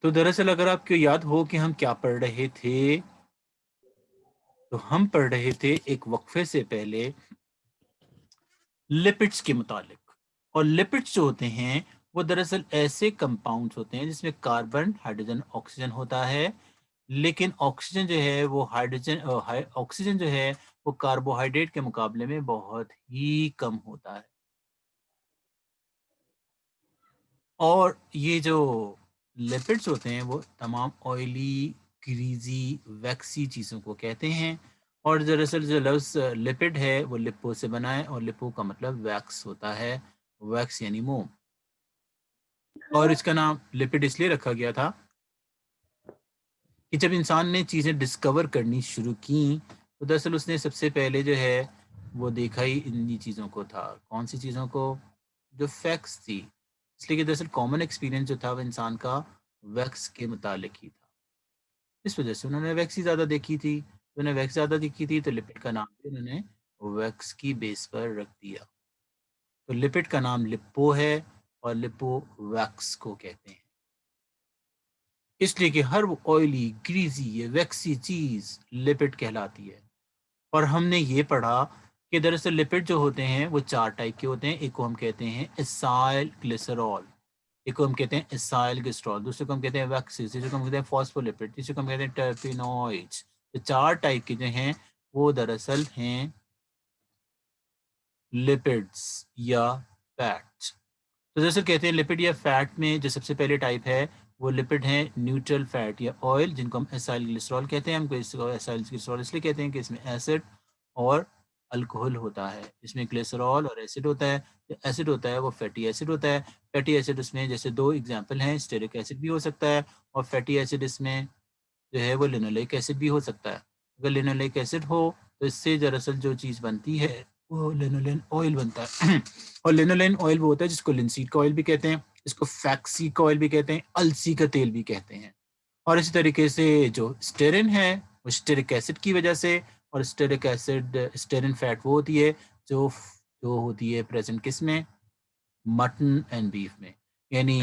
तो दरअसल अगर आपको याद हो कि हम क्या पढ़ रहे थे, तो हम पढ़ रहे थे एक वक्फे से पहले लिपिड्स के मुतालिक। और लिपिड्स जो होते हैं वो दरअसल ऐसे कंपाउंड्स होते हैं जिसमें कार्बन, हाइड्रोजन, ऑक्सीजन होता है। लेकिन ऑक्सीजन जो है वो ऑक्सीजन जो है वो कार्बोहाइड्रेट के मुकाबले में बहुत ही कम होता है। और ये जो लिपिड्स होते हैं वो तमाम ऑयली, ग्रीजी, वैक्सी चीज़ों को कहते हैं। और दरअसल जो लफ्ज़ लिपिड है वो लिपो से बना है, और लिपो का मतलब वैक्स होता है, वैक्स यानी मोम। और इसका नाम लिपिड इसलिए रखा गया था कि जब इंसान ने चीज़ें डिस्कवर करनी शुरू की तो दरअसल उसने सबसे पहले जो है वो देखा ही इन्हीं चीज़ों को था। कौन सी चीज़ों को? जो फैक्ट्स थी। इसलिए कि दरअसल कॉमन एक्सपीरियंस जो था वो इंसान का वैक्स के मुतालिक ही था। इस वजह से उन्होंने वैक्स ही ज़्यादा देखी थी। तो उन्हें वैक्स ज़्यादा दिखी थी तो लिपिड का नाम भी उन्होंने वैक्स की बेस पर रख दिया। तो लिपिड का नाम लिपो है और लिपो वैक्स को कहते हैं। इसलिए कि हर वो ऑयली, ग्रीजी, ये वैक्सी चीज़ लिपिड कहलाती है। और हमने ये पढ़ा कि दरअसल लिपिड जो होते हैं वो 4 टाइप के होते हैं। एक को हम कहते हैं एसाइल ग्लिसरॉल, एक को हम कहते हैं एसाइल ग्लिसरॉल, दूसरे को हम कहते हैं वैक्सीज, तीसरे को हम कहते हैं फॉस्फोलिपिड, तीसरे को हम कहते हैं टर्पेनॉइड्स। तो 4 टाइप के जो हैं वो दरअसल हैं लिपिड्स या फैट्स। तो दरअसल कहते हैं लिपिड या फैट में जो सबसे पहले टाइप है वो लिपिड है न्यूट्रल फैट या ऑयल, जिनको हम एसाइल ग्लिसरॉल कहते हैं। हमको इसको एसाइल ग्लिसरॉल इसलिए कहते हैं कि इसमें एसिड और अल्कोहल होता है। इसमें ग्लिसरॉल और एसिड होता है। जो एसिड होता है वो फैटी एसिड होता है। फैटी एसिड उसमें जैसे 2 एग्जांपल हैं, स्टेरिक एसिड भी हो सकता है और फैटी एसिड इसमें जो है वो लिनोलेइक एसिड भी हो सकता है। अगर लिनोलेइक एसिड हो तो इससे दरअसल जो चीज़ बनती है वो लिनोलेन ऑयल बनता है। और लिनोलेन ऑयल वो होता है जिसको लिनसीड का ऑयल भी कहते हैं, इसको फैक्सी का ऑयल भी कहते हैं, अलसी का तेल भी कहते हैं। और इसी तरीके से जो स्टेरिन है वो स्टेरिक एसिड की वजह से, और स्टेरिक एसिड स्टेरिन फैट वो होती है जो जो होती है प्रेजेंट किस में? मटन एंड बीफ में, यानी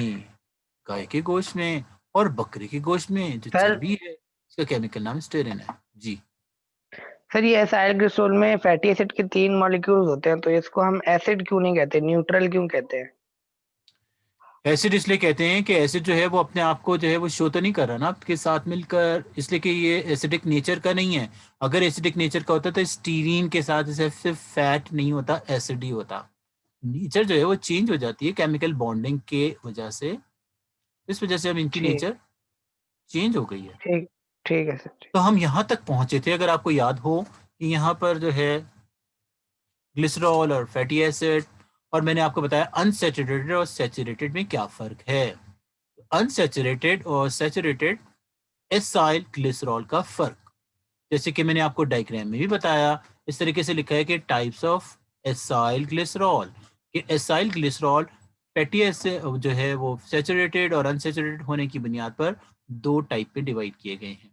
गाय के गोश्त में और बकरी के गोश्त में जो सर चर्बी है इसका केमिकल नाम स्टेरिन है। जी। सर ये एसाइल ग्लिसरॉल में फैटी एसिड के 3 मॉलिक्यूल्स होते हैं, तो इसको हम एसिड क्यों नहीं कहते, न्यूट्रल क्यों कहते हैं? एसिड इसलिए कहते हैं कि एसिड जो है वो अपने आप को जो है वो शो तो नहीं कर रहा ना आपके साथ मिलकर, इसलिए कि ये एसिडिक नेचर का नहीं है। अगर एसिडिक नेचर का होता तो स्टीरीन के साथ सिर्फ फैट नहीं होता, एसिड ही होता। नेचर जो है वो चेंज हो जाती है केमिकल बॉन्डिंग के वजह से। इस वजह से अब इनकी ठीक नेचर चेंज हो गई है। ठीक ठीक है सर। तो हम यहाँ तक पहुंचे थे, अगर आपको याद हो कि यहाँ पर जो है ग्लिसरॉल और फैटी एसिड, और मैंने आपको बताया अनसैचुरेटेड और सैचुरेटेड में क्या फ़र्क है। अनसैचुरेटेड और सैचुरेटेड एसाइल ग्लिसरॉल का फ़र्क, जैसे कि मैंने आपको डायग्राम में भी बताया, इस तरीके से लिखा है कि टाइप्स ऑफ एसाइल ग्लिसरॉल, कि एसाइल ग्लिसरॉल फैटी एसिड जो है वो सैचुरेटेड और अनसैचुरेटेड होने की बुनियाद पर 2 टाइप में डिवाइड किए गए हैं।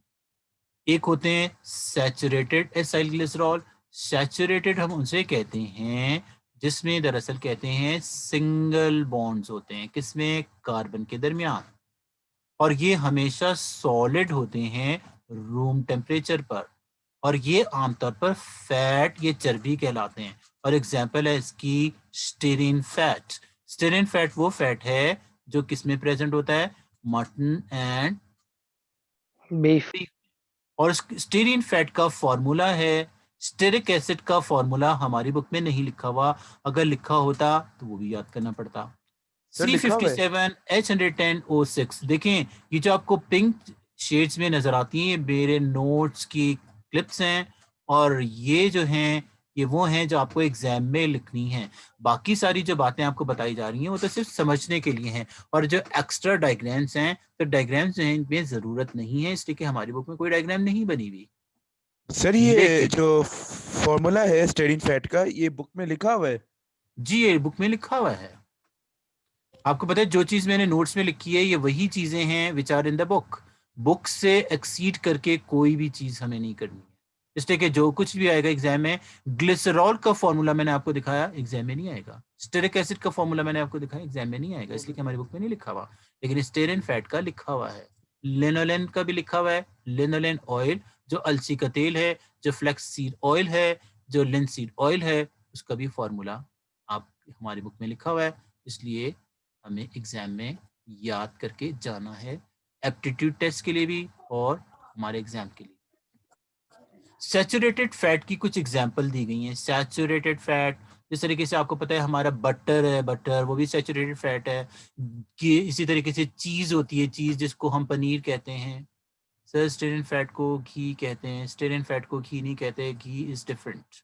एक होते हैं सैचुरेटेड एसाइल ग्लिसरॉल। सैचुरेटेड हम उनसे कहते हैं जिसमें दरअसल कहते हैं सिंगल बॉन्ड्स होते हैं, किसमें? कार्बन के दरमियान। और ये हमेशा सॉलिड होते हैं रूम टेम्परेचर पर, और ये आमतौर पर फैट, ये चर्बी कहलाते हैं। और एग्जाम्पल है इसकी स्टेरिन फैट। स्टेरिन फैट वो फैट है जो किसमें प्रेजेंट होता है? Mutton and beef. बीफ। और स्टीरिन फैट का फॉर्मूला है, स्टेरिक एसिड का फॉर्मूला हमारी बुक में नहीं लिखा हुआ, अगर लिखा होता तो वो भी याद करना पड़ता। सर लिखा हुआ है। C57H110O6। देखें, ये जो आपको पिंक शेड्स में नजर आती हैं मेरे नोट्स की क्लिप्स हैं, और ये जो हैं ये वो हैं जो आपको एग्जाम में लिखनी हैं। बाकी सारी जो बातें आपको बताई जा रही हैं वो तो सिर्फ समझने के लिए हैं। और जो एक्स्ट्रा डायग्राम्स हैं तो डायग्राम्स जो हैं इनमें ज़रूरत नहीं है, इसलिए कि हमारी बुक में कोई डायग्राम नहीं बनी हुई। सर ये लेकिन जो फॉर्मूला है स्टेरिन फैट का, ये बुक में लिखा हुआ है। जी ये बुक में लिखा हुआ है। आपको पता है जो चीज़ मैंने नोट्स में लिखी है ये वही चीज़ें हैं which are in the book. Book से एक्सीड करके कोई भी चीज़ हमें नहीं करनी है। इसलिए कि जो कुछ भी आएगा एग्जाम में, ग्लिसरॉल का फॉर्मूला मैंने आपको दिखाया, एग्जाम में नहीं आएगा। स्टेरिक एसिड का फॉर्मूला मैंने आपको दिखाया, एग्जाम में नहीं आएगा, इसलिए कि हमारी बुक में नहीं लिखा हुआ, लेकिन स्टेरिन फैट का लिखा हुआ है। लिनोलेन का भी लिखा हुआ है, लिनोलेन ऑयल जो अलसी का तेल है, जो फ्लेक्स सीड ऑयल है, जो लिनसीड ऑयल है, उसका भी फॉर्मूला आप हमारी बुक में लिखा हुआ है। इसलिए हमें एग्जाम में याद करके जाना है, एप्टीट्यूड टेस्ट के लिए भी और हमारे एग्जाम के लिए। सैचुरेटेड फैट की कुछ एग्जांपल दी गई हैं। सैचुरेटेड फैट, जिस तरीके से आपको पता है हमारा बटर है, बटर वो भी सैचुरेटेड फैट है। कि इसी तरीके से चीज़ होती है, चीज़ जिसको हम पनीर कहते हैं, सर स्टेरिन फैट को घी कहते हैं, स्टेरिन फैट को घी नहीं कहते, घी इज डिफरेंट।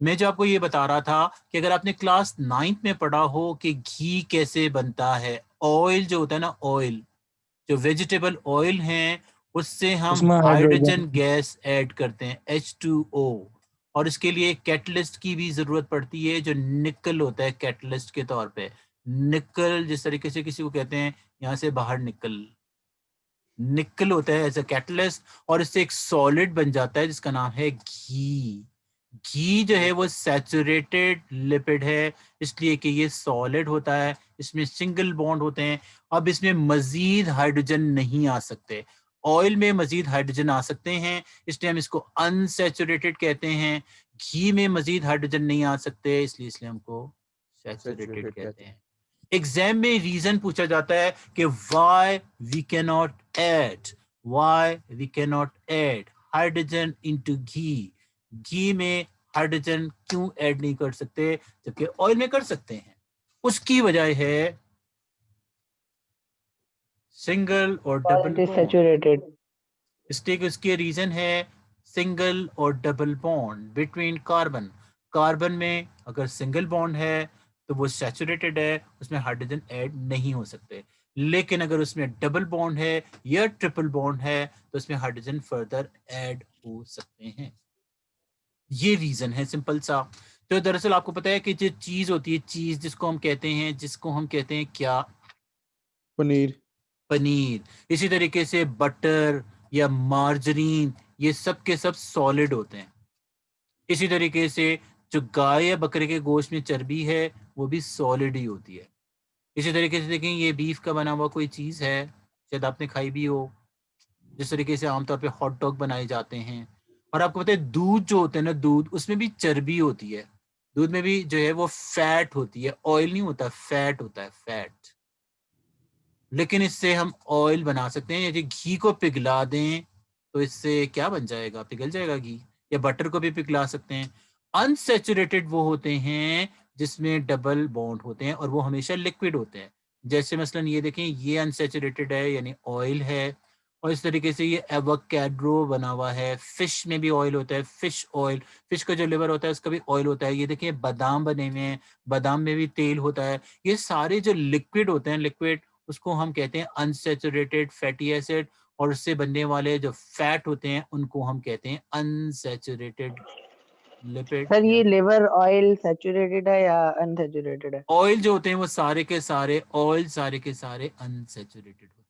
मैं जो आपको ये बता रहा था कि अगर आपने क्लास 9th में पढ़ा हो कि घी कैसे बनता है, ऑयल जो होता है ना, ऑयल जो वेजिटेबल ऑयल हैं उससे हम उसमें हाइड्रोजन हाइड्रोजन गैस ऐड करते हैं H2O, और इसके लिए कैटलिस्ट की भी जरूरत पड़ती है जो निकल होता है कैटलिस्ट के तौर पे। निकल जिस तरीके से किसी को कहते हैं यहाँ से बाहर निकल, निकल होता है एज अ कैटलिस्ट, और इससे एक सॉलिड बन जाता है जिसका नाम है घी। घी जो है वो सैचुरेटेड लिपिड है, इसलिए कि ये सॉलिड होता है, इसमें सिंगल बॉन्ड होते हैं। अब इसमें मजीद हाइड्रोजन नहीं आ सकते, ऑयल में मजीद हाइड्रोजन आ सकते हैं, इसलिए हम इसको अनसैचुरेटेड कहते हैं। घी में मजीद हाइड्रोजन नहीं आ सकते, इसलिए हमको सैचुरेटेड सैचुरेटेड कहते कहते हैं। एग्जाम में रीजन पूछा जाता है कि why we can not add hydrogen into ghee, घी में हाइड्रोजन क्यों ऐड नहीं कर सकते जबकि ऑयल में कर सकते हैं। उसकी वजह है सिंगल और double it is bond. Saturated. इसलिए कि उसके रीजन है सिंगल और double bond between carbon. Carbon में अगर सिंगल बॉन्ड है तो वो सैचुरेटेड है, उसमें हाइड्रोजन ऐड नहीं हो सकते, लेकिन अगर उसमें डबल बॉन्ड है या ट्रिपल बॉन्ड है तो उसमें हाइड्रोजन फर्दर ऐड हो सकते हैं। ये रीजन है सिंपल सा। तो दरअसल आपको पता है कि जो चीज होती है, चीज जिसको हम कहते हैं क्या, पनीर। पनीर। इसी तरीके से बटर या मार्जरीन, ये सब के सब सॉलिड होते हैं। इसी तरीके से जो गाय या बकरे के गोश्त में चर्बी है वो भी सॉलिड ही होती है। इसी तरीके से देखें, ये बीफ का बना हुआ कोई चीज़ है, शायद आपने खाई भी हो, जिस तरीके से आमतौर पे हॉट डॉग बनाए जाते हैं। और आपको पता है दूध जो होता है ना, दूध उसमें भी चर्बी होती है, दूध में भी जो है वो फैट होती है, ऑयल नहीं होता, फैट होता है, फैट। लेकिन इससे हम ऑयल बना सकते हैं। यदि घी को पिघला दें तो इससे क्या बन जाएगा, पिघल जाएगा घी, या बटर को भी पिघला सकते हैं। अनसैचुरेटेड वो होते हैं जिसमें डबल बॉन्ड होते हैं और वो हमेशा लिक्विड होते हैं। जैसे मसलन ये देखें, ये अनसैचुरेटेड है यानी ऑयल है, और इस तरीके से ये एवोकाड्रो बना हुआ है। फिश में भी ऑयल होता है, फिश ऑयल, फिश का जो लिवर होता है उसका भी ऑयल होता है। ये देखिए बादाम बने हुए हैं, बादाम में भी तेल होता है। ये सारे जो लिक्विड होते हैं, लिक्विड, उसको हम कहते हैं अनसैचुरेटेड फैटी एसिड, और उससे बनने वाले जो फैट होते हैं उनको हम कहते हैं अनसैचुरेटेड लिपिड सर या ये लिवर ऑयल सैचुरेटेड है या अनसैचुरेटेड है? ऑयल। जो होते हैं वो सारे के सारे ऑयल, सारे के सारे अनसैचुरेटेड होते हैं।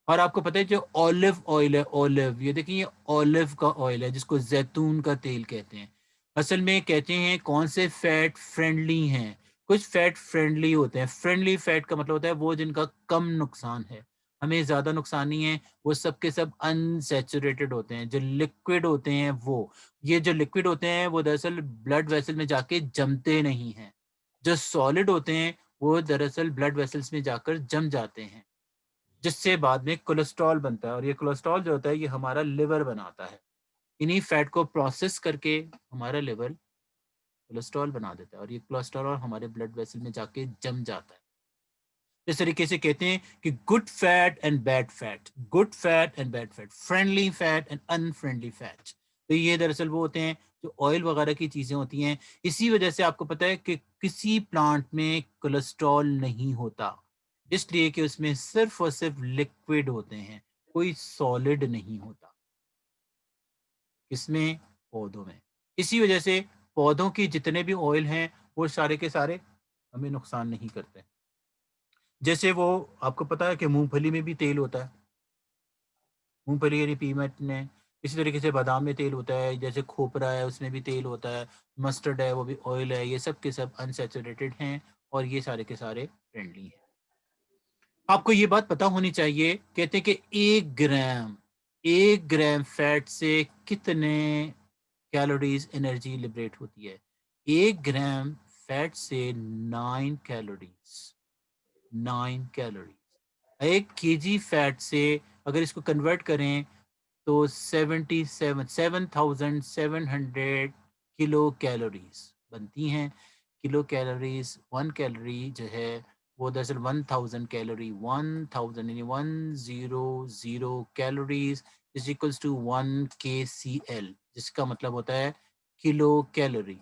और आपको पता है जो ऑलिव ऑयल है, ऑलिव, ये देखिए ये ऑलिव का ऑयल है जिसको जैतून का तेल कहते हैं। असल में कहते हैं कौन से फैट फ्रेंडली हैं, कुछ फैट फ्रेंडली होते हैं। फ्रेंडली फैट का मतलब होता है वो जिनका कम नुकसान है, हमें ज़्यादा नुकसान नहीं है, वो सब के सब अनसैचुरेटेड होते हैं। जो लिक्विड होते हैं वो, ये जो लिक्विड होते हैं वो दरअसल ब्लड वेसल में जाके जमते नहीं हैं। जो सॉलिड होते हैं वो दरअसल ब्लड वेसल्स में जाकर जम जाते हैं, जिससे बाद में कोलेस्ट्रॉल बनता है, और ये कोलेस्ट्रॉल जो होता है ये हमारा लिवर बनाता है। इन्हीं फैट को प्रोसेस करके हमारा लिवर कोलेस्ट्रॉल बना देता है, और ये कोलेस्ट्रॉल हमारे ब्लड वेसल में जाके जम जाता है। इस तरीके से कहते हैं कि good fat and bad fat, good fat and bad fat, friendly fat and unfriendly fat. तो ये दरअसल वो होते हैं जो ऑयल वगैरह की चीज़ें होती हैं। इसी वजह से आपको पता है कि किसी प्लांट में कोलेस्ट्रॉल नहीं होता, इसलिए कि उसमें सिर्फ और सिर्फ लिक्विड होते हैं, कोई सॉलिड नहीं होता। किसमें? पौधों में। इसी वजह से पौधों की जितने भी ऑयल हैं वो सारे के सारे हमें नुकसान नहीं करते। जैसे वो आपको पता है कि मूंगफली में भी तेल होता है, मूंगफली यानी पीनट में, इसी तरीके से बादाम में तेल होता है, जैसे खोपरा है उसमें भी तेल होता है, मस्टर्ड है वो भी ऑयल है, ये सब के सब अनसैचुरेटेड हैं और ये सारे के सारे फ्रेंडली हैं। आपको ये बात पता होनी चाहिए, कहते हैं कि 1 ग्राम फैट से कितने कैलोरीज एनर्जी लिबरेट होती है। 1 ग्राम फैट से 9 कैलोरीज, 9 कैलोरीज। 1 kg फैट से अगर इसको कन्वर्ट करें तो 7,700 किलो कैलोरीज बनती हैं। किलो कैलोरीज, 1 कैलोरी जो है वो दरअसल 1000 कैलोरी, 1000 यानी 100 calories is equals to 1 kcal, जिसका मतलब होता है किलो कैलोरी।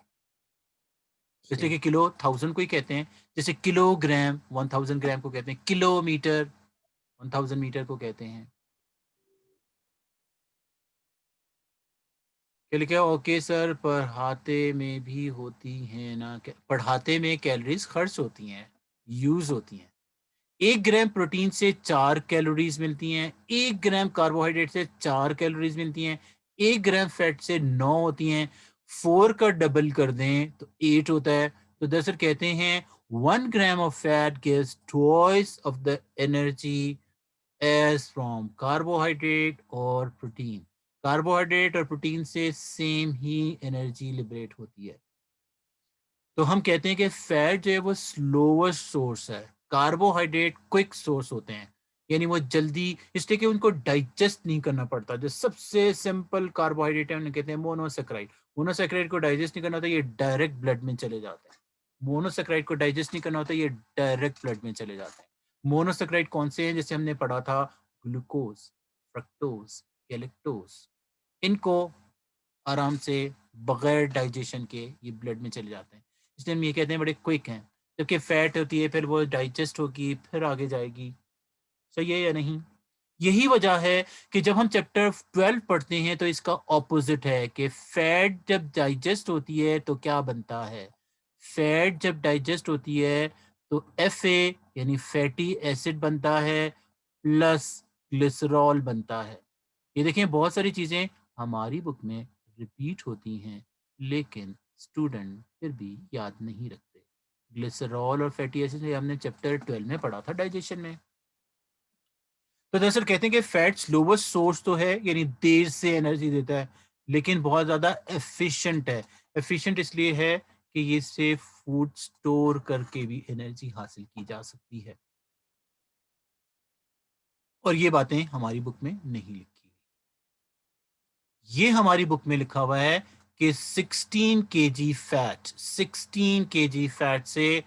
इसलिए कि किलो 1000 को ही कहते हैं, जैसे किलोग्राम 1000 ग्राम को कहते हैं, किलोमीटर 1000 मीटर को कहते हैं। क्या लिखा है? ओके सर, पढ़ाते में भी होती हैं ना, पढ़ाते में कैलोरीज खर्च होती हैं, यूज होती हैं। 1 ग्राम प्रोटीन से 4 कैलोरीज मिलती हैं, 1 ग्राम कार्बोहाइड्रेट से 4 कैलोरीज मिलती हैं, 1 ग्राम फैट से 9 होती हैं। 4 का डबल कर दें तो 8 होता है। तो दरअसल कहते हैं 1 gram of fat gives twice of the energy as from carbohydrate और प्रोटीन। कार्बोहाइड्रेट और प्रोटीन से सेम ही एनर्जी लिबरेट होती है। तो हम कहते हैं कि फैट जो है वो स्लोवेस्ट सोर्स है, कार्बोहाइड्रेट क्विक सोर्स होते हैं, यानी वो जल्दी, इसलिए कि उनको डाइजेस्ट नहीं करना पड़ता। जो सबसे सिंपल कार्बोहाइड्रेट है उन्हें कहते हैं मोनोसेक्राइड। मोनोसेक्राइड को डाइजेस्ट नहीं करना होता, ये डायरेक्ट ब्लड में चले जाते हैं। मोनोसेक्राइड को डाइजेस्ट नहीं करना होता, ये डायरेक्ट ब्लड में चले जाते हैं। मोनोसेक्राइड कौन से हैं? जैसे हमने पढ़ा था, ग्लूकोज, फ्रक्टोज, गैलेक्टोज। इनको आराम से बगैर डाइजेशन के ये ब्लड में चले जाते हैं, इसलिए हम ये कहते हैं बड़े क्विक हैं। जबकि फैट होती है फिर वो डाइजेस्ट होगी फिर आगे जाएगी। सही है या नहीं? यही वजह है कि जब हम चैप्टर 12 पढ़ते हैं तो इसका ऑपोजिट है कि फैट जब डाइजेस्ट होती है तो क्या बनता है। फैट जब डाइजेस्ट होती है तो एफ यानी फैटी एसिड बनता है प्लस ग्लिसरॉल बनता है। ये देखें, बहुत सारी चीजें हमारी बुक में रिपीट होती हैं लेकिन स्टूडेंट फिर भी याद नहीं रखते। ग्लिसरॉल और फैटी एसिड हमने चैप्टर 12 में पढ़ा था डाइजेशन में। तो दरअसल कहते हैं कि फैट स्लोवेस्ट सोर्स तो है, यानी देर से एनर्जी देता है, लेकिन बहुत ज्यादा एफिशिएंट है। एफिशिएंट इसलिए है कि ये से फूड स्टोर करके भी एनर्जी हासिल की जा सकती है, और ये बातें हमारी बुक में नहीं लिखी। ये हमारी बुक में लिखा हुआ है कि 16 kg फैट, 16 kg फैट से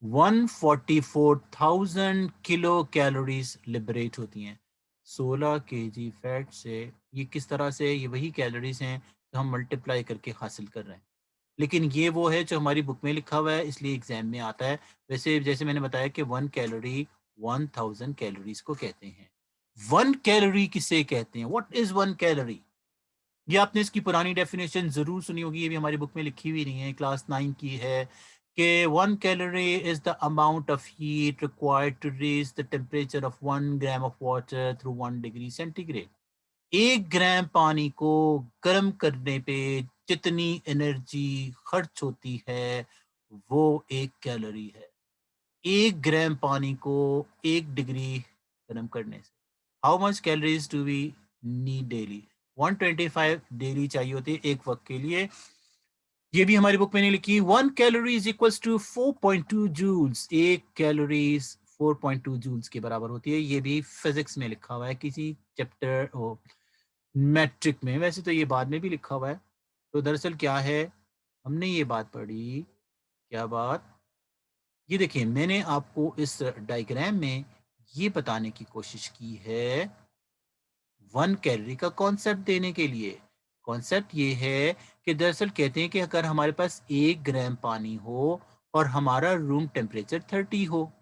144,000 किलो कैलोरीज लिबरेट होती हैं। 16 kg फैट से ये किस तरह से, ये वही कैलोरीज हैं जो हम मल्टीप्लाई करके हासिल कर रहे हैं, लेकिन ये वो है जो हमारी बुक में लिखा हुआ है, इसलिए एग्जाम में आता है। वैसे जैसे मैंने बताया कि 1 कैलोरी 1000 कैलोरीज को कहते हैं। 1 कैलोरी किसे कहते हैं? What is 1 calorie? ये आपने इसकी पुरानी डेफिनेशन जरूर सुनी होगी, ये भी हमारी बुक में लिखी हुई नहीं है, क्लास 9 की है, कि 1 calorie is the amount of heat required to reach the temperature of 1 gram of water through 1 degree centigrade. 1 gram पानी को गर्म करने पे जितनी एनर्जी खर्च होती है वो 1 कैलोरी है। 1 ग्राम पानी को 1 डिग्री गर्म करने से how much calories do we need daily? 125 daily चाहिए होती है एक वक्त के लिए। ये भी हमारी बुक में नहीं लिखी। 1 calorie is equals to 4.2 joules. 1 calories 4.2 joules के बराबर होती है। ये भी फिजिक्स में लिखा हुआ है किसी चैप्टर मैट्रिक में, वैसे तो ये बाद में भी लिखा हुआ है। तो दरअसल क्या है, हमने ये बात पढ़ी, क्या बात, ये देखिए मैंने आपको इस डायग्राम में ये बताने की कोशिश की है 1 कैलोरी का कॉन्सेप्ट देने के लिए। कॉन्सेप्ट ये है कि दरअसल कहते हैं कि अगर हमारे पास 1 ग्राम पानी हो और हमारा रूम टेम्परेचर 30 हो,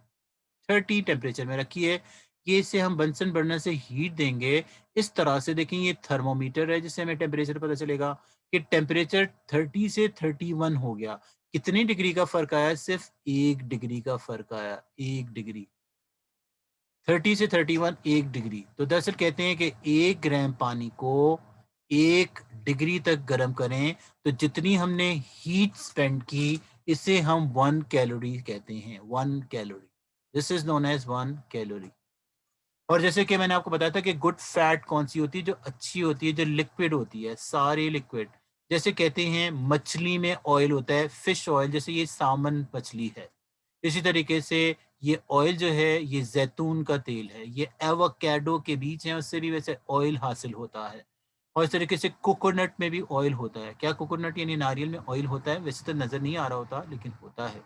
30 टेम्परेचर में रखिए, ये इसे हम बंसन बर्नर से हीट देंगे। इस तरह से देखें, ये थर्मोमीटर है जिससे हमें टेम्परेचर पता चलेगा कि टेम्परेचर 30 से 31 हो गया। कितनी डिग्री का फर्क आया? सिर्फ 1 डिग्री का फर्क आया, 1 डिग्री। 30 से 31 1 डिग्री। तो दरअसल कहते हैं कि 1 ग्राम पानी को 1 डिग्री तक गर्म करें तो जितनी हमने हीट स्पेंड की इसे हम 1 कैलोरी कहते हैं, 1 calorie. This is known as 1 calorie. और जैसे कि मैंने आपको बताया था कि गुड फैट कौन सी होती है, जो अच्छी होती है, जो लिक्विड होती है, सारे लिक्विड। जैसे कहते हैं मछली में ऑयल होता है, फिश ऑयल, जैसे ये सामन मछली है। इसी तरीके से ये ऑयल जो है ये जैतून का तेल है, ये एवोकाडो के बीज हैं, उससे भी वैसे ऑयल हासिल होता है। और इस तरीके से कोकोनट में भी ऑयल होता है। क्या कोकोनट यानी नारियल में ऑयल होता है? वैसे तो नज़र नहीं आ रहा होता लेकिन होता है।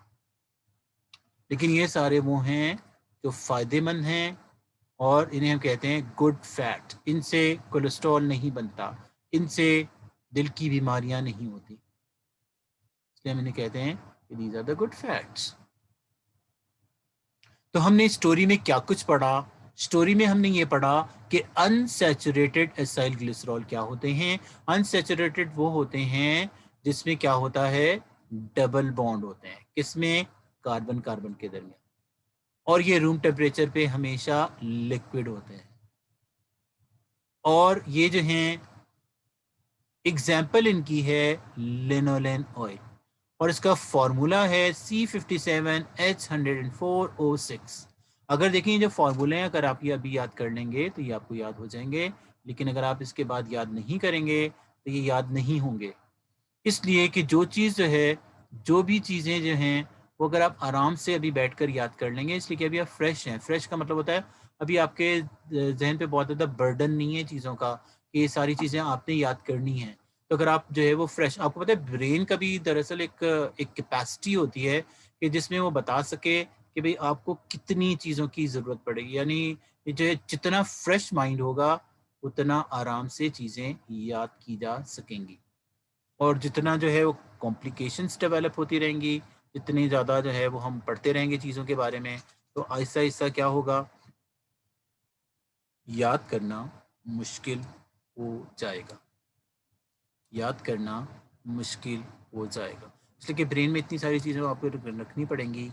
लेकिन ये सारे वो हैं जो फ़ायदेमंद हैं और इन्हें हम कहते हैं गुड फैट। इनसे कोलेस्ट्रॉल नहीं बनता, इनसे दिल की बीमारियां नहीं होती, इसलिए हम इन्हें कहते हैं कि these are the good fats. तो हमने स्टोरी में क्या कुछ पढ़ा? स्टोरी में हमने ये पढ़ा कि अनसैचुरेटेड एसाइल ग्लिसरॉल क्या होते हैं। अनसैचुरेटेड वो होते हैं जिसमें क्या होता है, डबल बॉन्ड होते हैं। किसमें? कार्बन कार्बन के दरमियान। और ये रूम टेम्परेचर पे हमेशा लिक्विड होते हैं। और ये जो हैं एग्जाम्पल इनकी है लिनोलेन ऑयल, और इसका फॉर्मूला है C57H104O6। अगर देखें जो फॉर्मूले हैं, अगर आप ये अभी याद कर लेंगे तो ये आपको याद हो जाएंगे, लेकिन अगर आप इसके बाद याद नहीं करेंगे तो ये याद नहीं होंगे। इसलिए कि जो चीज़ जो है, जो भी चीज़ें जो हैं वो अगर आप आराम से अभी बैठकर याद कर लेंगे, इसलिए कि अभी आप फ्रेश हैं। फ्रेश का मतलब होता है अभी आपके जहन पे बहुत ज़्यादा बर्डन नहीं है चीज़ों का कि ये सारी चीज़ें आपने याद करनी है। तो अगर आप जो है वो फ्रेश, आपको पता है ब्रेन का भी दरअसल एक कैपेसिटी होती है कि जिसमें वो बता सके कि भाई आपको कितनी चीज़ों की ज़रूरत पड़ेगी। यानी ये जो है जितना फ्रेश माइंड होगा उतना आराम से चीज़ें याद की जा सकेंगी। और जितना जो है वो कॉम्प्लिकेशंस डेवलप होती रहेंगी, जितनी ज़्यादा जो है वो हम पढ़ते रहेंगे चीज़ों के बारे में, तो आहिस्ता आहिस्ता क्या होगा, याद करना मुश्किल हो जाएगा। याद करना मुश्किल हो जाएगा, इसलिए कि ब्रेन में इतनी सारी चीज़ें आपको रखनी पड़ेंगी।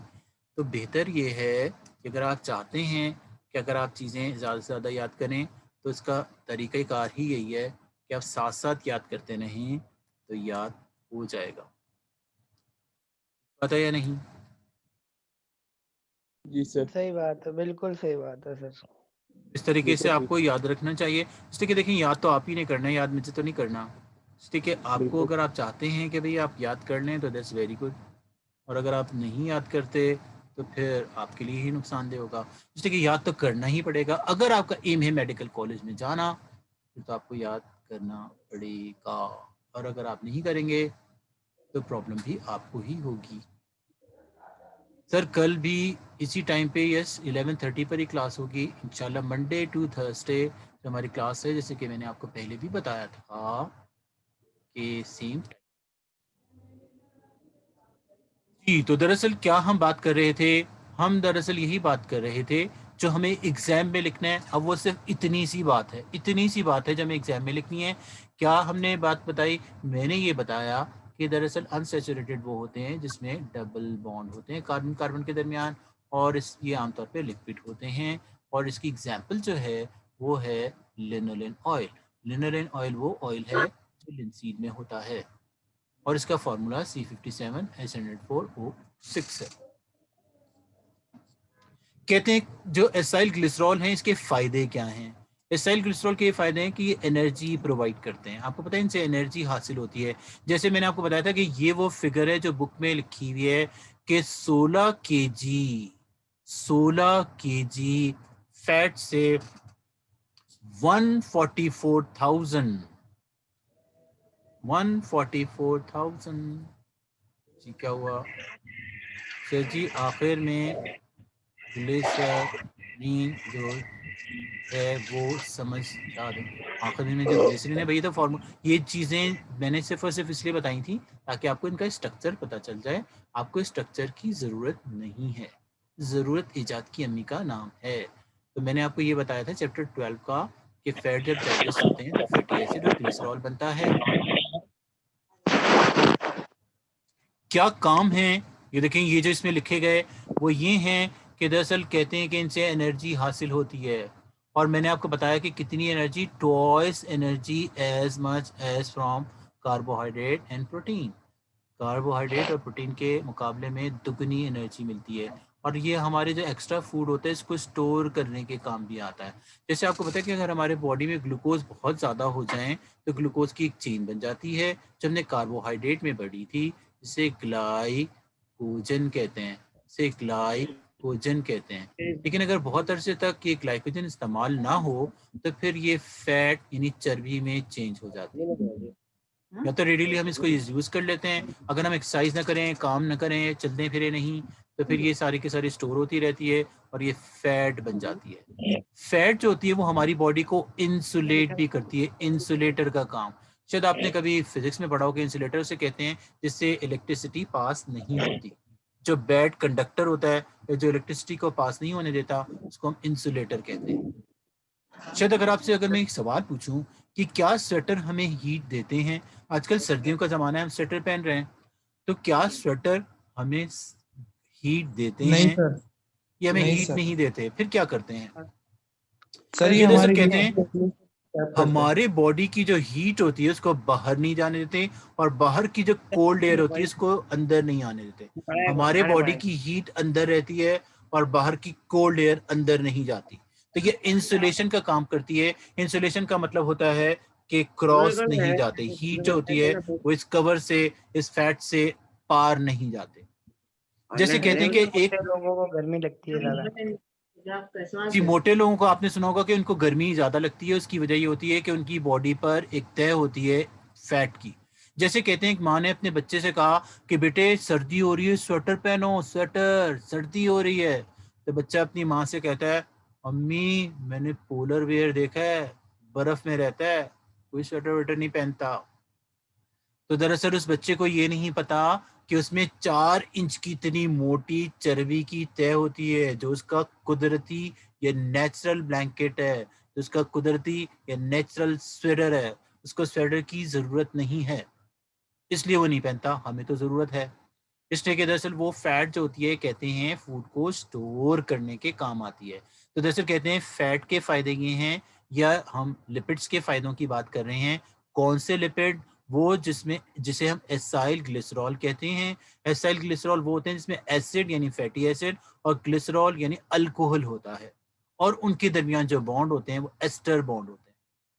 तो बेहतर ये है कि अगर आप चाहते हैं कि अगर आप चीज़ें ज़्यादा से ज़्यादा याद करें तो इसका तरीक़ाकार ही यही है कि आप साथ साथ याद करते रहें तो याद हो जाएगा। पता है या नहीं? जी सर। सही बात है, बिल्कुल सही बात है सर। इस तरीके से बिल्कुल आपको ठीक। याद रखना चाहिए। इसलिए कि देखिए याद तो आप ही ने करना है, याद मुझे तो नहीं करना। इसलिए कि आपको बिल्कुल। अगर आप चाहते हैं कि भाई आप याद कर लें तो दैट्स वेरी गुड, और अगर आप नहीं याद करते तो फिर आपके लिए ही नुकसानदेह होगा। इसलिए कि याद तो करना ही पड़ेगा। अगर आपका एम है मेडिकल कॉलेज में जाना फिर तो आपको याद करना पड़ेगा, और अगर आप नहीं करेंगे तो प्रॉब्लम भी आपको ही होगी। सर कल भी इसी टाइम पे, यस 11:30 पर ही क्लास होगी इंशाल्लाह। मंडे टू थर्सडे जो हमारी क्लास है, जैसे कि मैंने आपको पहले भी बताया था कि सेम। जी, तो दरअसल क्या हम बात कर रहे थे, हम दरअसल यही बात कर रहे थे जो हमें एग्जाम में लिखना है। अब वो सिर्फ इतनी सी बात है, इतनी सी बात है जो हमें एग्जाम में लिखनी है। क्या हमने बात बताई? मैंने ये बताया कि दरअसल अनसैचुरेटेड वो होते हैं जिसमें डबल बॉन्ड होते हैं कार्बन कार्बन के दरमियान, और ये आमतौर पे लिक्विड होते हैं। और इसकी एग्जाम्पल जो है वो है लिनोलेन ऑयल। लिनोलेन ऑयल वो ऑयल है जो लिनसीड में होता है, और इसका फॉर्मूला C57H104O6 है। कहते हैं जो एसाइल ग्लिसरॉल है इसके फायदे क्या हैं? एसाइल ग्लिसरॉल के फायदे हैं कि ये एनर्जी प्रोवाइड करते हैं। आपको पता है इनसे एनर्जी हासिल होती है। जैसे मैंने आपको बताया था कि ये वो फिगर है जो बुक में लिखी हुई है कि 16 केजी फैट से 144,000 जी क्या हुआ सर जी? आखिर में ग्लिसरीन जो है वो समझ आ दें। आखिर में जो ग्लिसरीन है भाई, तो फॉर्मूला, ये चीज़ें मैंने सिर्फ और सिर्फ इसलिए बताई थी ताकि आपको इनका स्ट्रक्चर पता चल जाए। आपको स्ट्रक्चर की ज़रूरत नहीं है, ज़रूरत ईजाद की अम्मी का नाम है। तो मैंने आपको ये बताया था चैप्टर 12 का कि फैट जब डाइजेस्ट होते हैं तो फैटी एसिड और ग्लिसरॉल बनता है। क्या काम है ये देखें, ये जो इसमें लिखे गए वो ये हैं कि दरअसल कहते हैं कि इनसे एनर्जी हासिल होती है, और मैंने आपको बताया कि कितनी energy, twice energy as much as from carbohydrate and protein. Carbohydrate और प्रोटीन के मुकाबले में दुगनी एनर्जी मिलती है। और ये हमारे जो एक्स्ट्रा फूड होता है इसको स्टोर करने के काम भी आता है। जैसे आपको पता है कि अगर हमारे बॉडी में ग्लूकोज बहुत ज़्यादा हो जाए तो ग्लूकोज की एक चेन बन जाती है जो हमने कार्बोहाइड्रेट में बढ़ी थी, जिसे ग्लाइकोजन कहते हैं, इसे ग्लाइकोजन कहते हैं। लेकिन अगर बहुत अरसे तक ये ग्लाइकोजन इस्तेमाल ना हो तो फिर ये फैट यानी चर्बी में चेंज हो जाती है। या तो रेडिली हम इसको यूज़ कर लेते हैं, अगर हम एक्सरसाइज ना करें, काम ना करें, चलते फिरे नहीं, तो फिर ये सारी के सारी स्टोर होती रहती है और ये फैट बन जाती है। फैट जो होती है वो हमारी बॉडी को इंसुलेट भी करती है, इंसुलेटर का काम। शायद आपने कभी फिजिक्स में पढ़ा हो कि इंसुलेटर उसे कहते हैं जिससे इलेक्ट्रिसिटी पास नहीं होती। जो बैड कंडक्टर होता है या जो इलेक्ट्रिसिटी को पास नहीं होने देता उसको हम इंसुलेटर कहते हैं। शायद अगर मैं एक सवाल पूछूं कि क्या स्वेटर हमें हीट देते हैं, आजकल सर्दियों का ज़माना है, हम स्वेटर पहन रहे हैं, तो क्या स्वेटर हमें हीट देते नहीं हैं सर, या हमें नहीं हीट सर। नहीं देते? फिर क्या करते हैं? सर ये ये दरअसल हमारी कहते हीट हैं को ट्रैप करते हैं। हमारे बॉडी की जो हीट होती है उसको बाहर नहीं जाने देते और बाहर की जो कोल्ड एयर होती है उसको अंदर नहीं आने देते। हमारे बॉडी की हीट अंदर रहती है और बाहर की कोल्ड एयर अंदर नहीं जाती। तो ये इंसुलेशन का काम करती है। इंसुलेशन का मतलब होता है कि क्रॉस नहीं जाते, हीट जो होती है वो इस कवर से, इस फैट से पार नहीं जाते। जैसे कहते हैं कि एक लोगों को गर्मी लगती है ज्यादा। जी, मोटे लोगों को आपने सुना होगा कि उनको गर्मी ज़्यादा लगती है। उसकी वजह ये होती है कि उनकी बॉडी पर एक तय होती है फैट की। जैसे कहते हैं एक माँ ने अपने बच्चे से कहा कि बेटे सर्दी हो रही है, स्वेटर पहनो, स्वेटर, सर्दी हो रही है। तो बच्चा अपनी माँ से कहता है, अम्मी मैंने पोलर बेयर देखा है, बर्फ में रहता है, कोई स्वेटर वेटर नहीं पहनता। तो दरअसल उस बच्चे को ये नहीं पता कि उसमें 4 इंच की इतनी मोटी चर्बी की तय होती है जो उसका कुदरती या नेचुरल ब्लैंकेट है, जो उसका कुदरती या नेचुरल स्वेटर है। उसको स्वेटर की जरूरत नहीं है, इसलिए वो नहीं पहनता, हमें तो जरूरत है। इसलिए कि दरअसल वो फैट जो होती है कहते हैं फूड को स्टोर करने के काम आती है। तो दरअसल कहते हैं फैट के फायदे ये हैं, या हम लिपिड्स के फायदों की बात कर रहे हैं। कौन से लिपिड? वो जिसे हम एसाइल ग्लिसरॉल कहते हैं। एसाइल ग्लिसरॉल वो होते हैं जिसमें एसिड यानी फैटी एसिड और ग्लिसरॉल यानी अल्कोहल होता है, और उनके दरमियान जो बॉन्ड होते हैं वो एस्टर बॉन्ड होते हैं।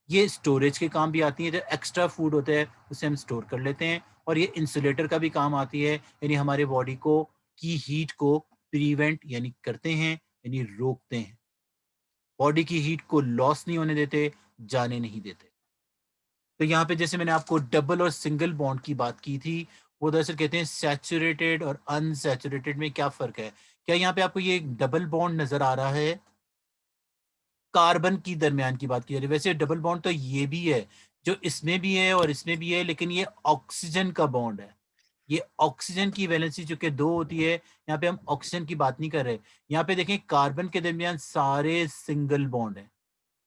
ये स्टोरेज के काम भी आती है, जो एक्स्ट्रा फूड होता है उसे हम स्टोर कर लेते हैं। और ये इंसुलेटर का भी काम आती है, यानी हमारे बॉडी को की हीट को प्रिवेंट यानी करते हैं, यानी रोकते हैं। बॉडी की हीट को लॉस नहीं होने देते, जाने नहीं देते। तो यहाँ पे जैसे मैंने आपको डबल और सिंगल बॉन्ड की बात की थी, वो दरअसल कहते हैं सैचुरेटेड और अनसैचुरेटेड में क्या फर्क है। क्या यहाँ पे आपको ये डबल बॉन्ड नजर आ रहा है? कार्बन की दरमियान की बात की जा रही है। वैसे डबल बॉन्ड तो ये भी है, जो इसमें भी है और इसमें भी है, लेकिन ये ऑक्सीजन का बॉन्ड है। ये ऑक्सीजन की वैलेंसी जो कि 2 होती है, यहाँ पे हम ऑक्सीजन की बात नहीं कर रहे। यहाँ पे देखें कार्बन के दरमियान सारे सिंगल बॉन्ड है।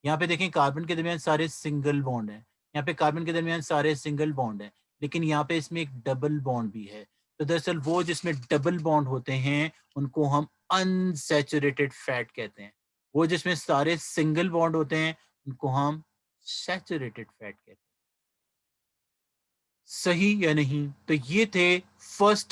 यहाँ पे देखें कार्बन के दरमियान सारे सिंगल बॉन्ड है। यहाँ पे कार्बन के दरमियान सारे सिंगल बॉन्ड है, लेकिन यहाँ पे इसमें एक डबल बॉन्ड भी है। तो दरअसल वो जिसमें डबल बॉन्ड होते हैं उनको हम अनसैचुरेटेड फैट कहते हैं। वो जिसमें सारे सिंगल बॉन्ड होते हैं उनको हम सैचुरेटेड फैट कहते हैं। सही या नहीं? तो ये थे फर्स्ट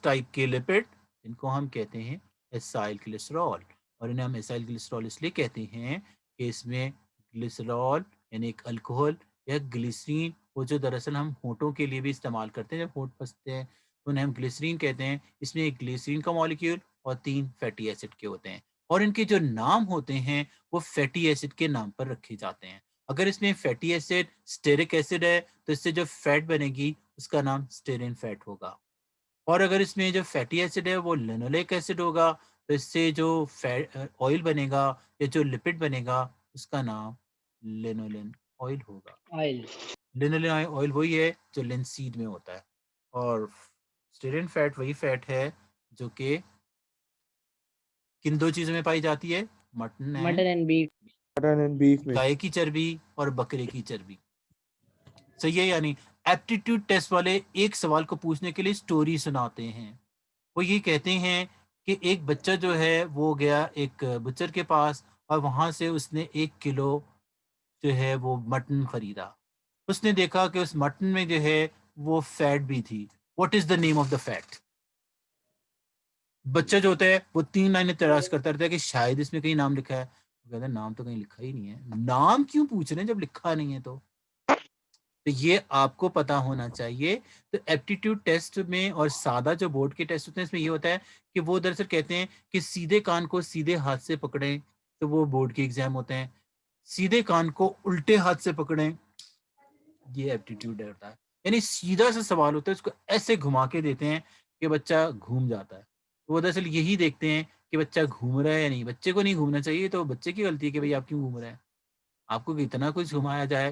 टाइप के लिपिड, इनको हम कहते हैं एसाइल ग्लिसरॉल। और इन्हें हम एसाइल ग्लिसरॉल इसलिए कहते हैं कि इसमें ग्लिसरॉल यानी एक अल्कोहल या ग्लिसरीन, वो जो दरअसल हम होठों के लिए भी इस्तेमाल करते हैं, जब होठ फंसते हैं तो उन्हें हम ग्लिसरीन कहते हैं। इसमें एक ग्लिसरीन का मॉलिक्यूल और 3 फैटी एसिड के होते हैं, और इनके जो नाम होते हैं वो फैटी एसिड के नाम पर रखे जाते हैं। अगर इसमें फैटी एसिड स्टेरिक एसिड है तो इससे जो फैट बनेगी उसका नाम स्टेरिन फैट होगा। और अगर इसमें जो फैटी एसिड है वो लिनोलेक एसिड होगा तो इससे जो ऑयल बनेगा या जो लिपिड बनेगा उसका नाम लिनोलेन ऑयल होगा। ऑयल। लिनोलेन ऑयल वही है जो लिनसीड में होता है, और स्टेरिन फैट वही फैट है जो कि किन 2 चीजों में पाई जाती है? Mutton mutton and and beef. Mutton and beef में। गाय की चर्बी और बकरे की चर्बी। सही है? यानी एप्टीट्यूड टेस्ट वाले एक सवाल को पूछने के लिए स्टोरी सुनाते हैं। वो ये कहते हैं कि एक बच्चा जो है वो गया एक बुचर के पास और वहाँ से उसने 1 किलो जो है वो मटन खरीदा। उसने देखा कि उस मटन में जो है वो फैट भी थी। What is the name of the fat? बच्चा जो होता है वो 3 लाइनें तलाश करता रहता है कि शायद इसमें कहीं नाम लिखा है। वो कहता है नाम तो कहीं लिखा ही नहीं है। नाम क्यों पूछ रहे हैं जब लिखा नहीं है? तो ये आपको पता होना चाहिए। तो एप्टीट्यूड टेस्ट में और सादा जो बोर्ड के टेस्ट होते हैं इसमें ये होता है कि वो दरअसल कहते हैं कि सीधे कान को सीधे हाथ से पकड़ें, तो वो बोर्ड के एग्जाम होते हैं। सीधे कान को उल्टे हाथ से पकड़ें, ये एप्टीट्यूड होता है। यानी सीधा सा सवाल होता है, उसको ऐसे घुमा के देते हैं कि बच्चा घूम जाता है। तो वो दरअसल यही देखते हैं कि बच्चा घूम रहा है या नहीं। बच्चे को नहीं घूमना चाहिए, तो बच्चे की गलती है कि भाई आप क्यों घूम रहे हैं। आपको इतना कुछ घुमाया जाए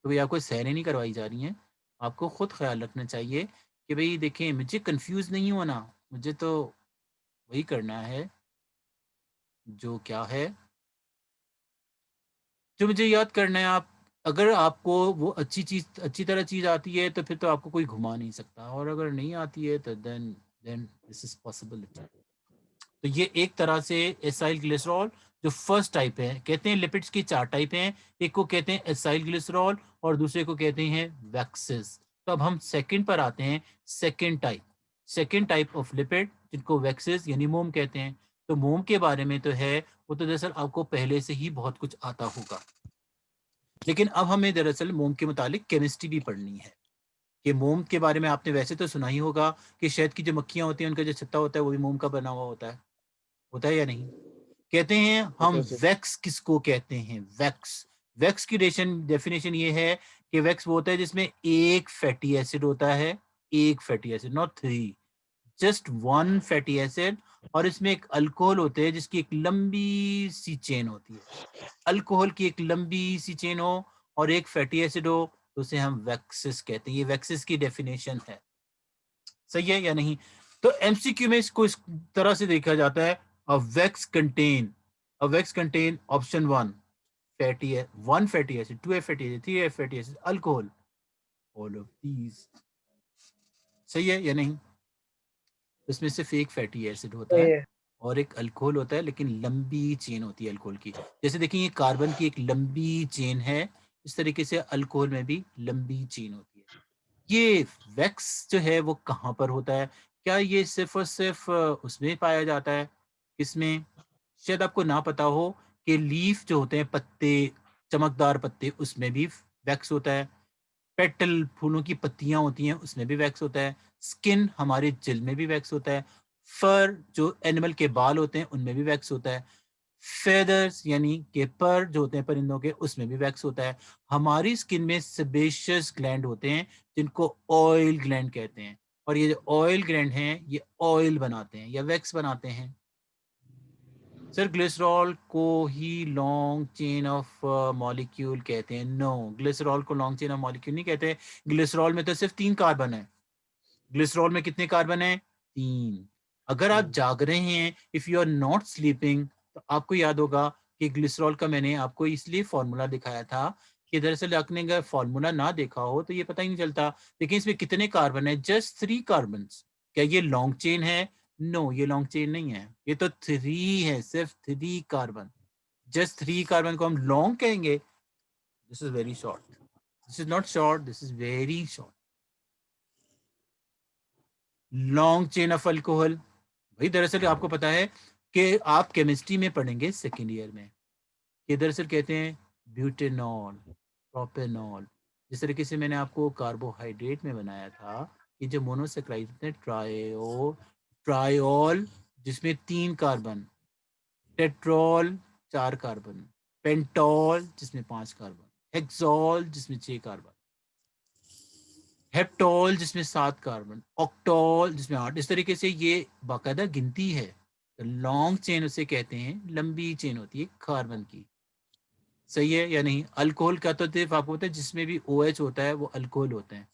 तो भाई आपको सैरें नहीं करवाई जा रही हैं। आपको खुद ख्याल रखना चाहिए कि भाई देखें, मुझे कंफ्यूज नहीं होना, मुझे तो वही करना है जो क्या है, जो मुझे याद करना है। आप अगर आपको वो अच्छी तरह चीज़ आती है तो फिर तो आपको कोई घुमा नहीं सकता, और अगर नहीं आती है तो देन दिस इज पॉसिबिलिटी। तो ये एक तरह से एसाइल ग्लिसरॉल जो फर्स्ट टाइप है। कहते हैं लिपिड्स की 4 टाइप हैं। एक को कहते हैं एसाइल ग्लिसरॉल और दूसरे को कहते हैं वैक्सेस। तो अब हम सेकंड पर आते हैं। सेकंड टाइप ऑफ लिपिड जिनको वैक्सेस यानी मोम कहते हैं। तो मोम के बारे में तो है, वो तो दरअसल आपको पहले से ही बहुत कुछ आता होगा, लेकिन अब हमें दरअसल मोम के मुतालिक केमिस्ट्री भी पढ़नी है। कि मोम के बारे में आपने वैसे तो सुना ही होगा कि शहद की जो मक्खियां होती हैं उनका जो छत्ता होता है वो भी मोम का बना हुआ होता है या नहीं? कहते हैं हम वैक्स किसको कहते हैं? वैक्स की डेफिनेशन ये है कि वैक्स वो होता है जिसमें एक फैटी एसिड होता है, एक fatty acid, not 3, just 1 fatty acid, और इसमें एक अल्कोहल होते हैं जिसकी एक लंबी सी चेन होती है। अल्कोहल की एक लंबी सी चेन हो और एक फैटी एसिड हो तो उसे हम वैक्सेस कहते हैं। ये वैक्सेस की डेफिनेशन है। सही है या नहीं? तो एमसीक्यू में इसको इस तरह से देखा जाता है। A wax contain option 1 1 fatty acid, 2 fatty acid, 3 fatty acid, alcohol, all of these. सही है या नहीं? इसमें सिर्फ एक फैटी एसिड होता सही है है। और एक अल्कोहल होता है, लेकिन लंबी चेन होती है अल्कोहल की। जैसे देखिए ये कार्बन की एक लंबी चेन है, इस तरीके से अल्कोहल में भी लंबी चेन होती है। ये वैक्स जो है वो कहाँ पर होता है? क्या ये सिर्फ और सिर्फ उसमें पाया जाता है? किसमें? शायद आपको ना पता हो कि लीफ जो होते हैं, पत्ते, चमकदार पत्ते, उसमें भी वैक्स होता है। पेटल, फूलों की पत्तियां होती हैं, उसमें भी वैक्स होता है। स्किन, हमारे जल्द में भी वैक्स होता है। फर, जो एनिमल के बाल होते हैं, उनमें भी वैक्स होता है। फेदर्स यानी कि पर जो होते हैं परिंदों के, उसमें भी वैक्स होता है। हमारी स्किन में सेबेशियस ग्लैंड होते हैं जिनको ऑयल ग्लैंड कहते हैं, और ये जो ऑयल ग्लैंड हैं ये ऑयल बनाते हैं या वैक्स बनाते हैं। सर ग्लिसरॉल को ही लॉन्ग चेन ऑफ मॉलिक्यूल कहते हैं? नो, ग्लिसरॉल को लॉन्ग चेन ऑफ मॉलिक्यूल नहीं कहते। ग्लिसरॉल में तो सिर्फ 3 कार्बन है। ग्लिसरॉल में कितने कार्बन है? 3। अगर आप जाग रहे हैं, if you are not sleeping, तो आपको याद होगा कि ग्लिसरॉल का मैंने आपको इसलिए फॉर्मूला दिखाया था कि दरअसल आपने अगर फॉर्मूला ना देखा हो तो ये पता ही नहीं चलता। लेकिन इसमें कितने कार्बन है? Just 3 carbon. क्या ये लॉन्ग चेन है? नो, ये लॉन्ग चेन नहीं है, ये तो 3 है, सिर्फ 3 कार्बन। जस्ट 3 कार्बन को हम लॉन्ग कहेंगे? This is very short, this is not short, this is very short. Long chain of alcohol, भाई दरअसल आपको पता है कि आप केमिस्ट्री में पढ़ेंगे सेकेंड ईयर में कि दरअसल कहते हैं ब्यूटेनॉल, प्रोपेनॉल। जिस तरीके से मैंने आपको कार्बोहाइड्रेट में बनाया था कि जो मोनोसेक्राइड होते हैं, ट्रायोल जिसमें 3 कार्बन, टेट्रोल 4 कार्बन, पेंटोल जिसमें 5 कार्बन, हेक्सोल जिसमें 6 कार्बन, हेप्टोल जिसमें 7 कार्बन, ऑक्टोल जिसमें 8। इस तरीके से ये बाकायदा गिनती है। तो लॉन्ग चेन उसे कहते हैं, लंबी चेन होती है कार्बन की। सही है या नहीं? अल्कोहल का तो सिर्फ आपको पता है जिसमें भी OH होता है वो अल्कोहल होते हैं,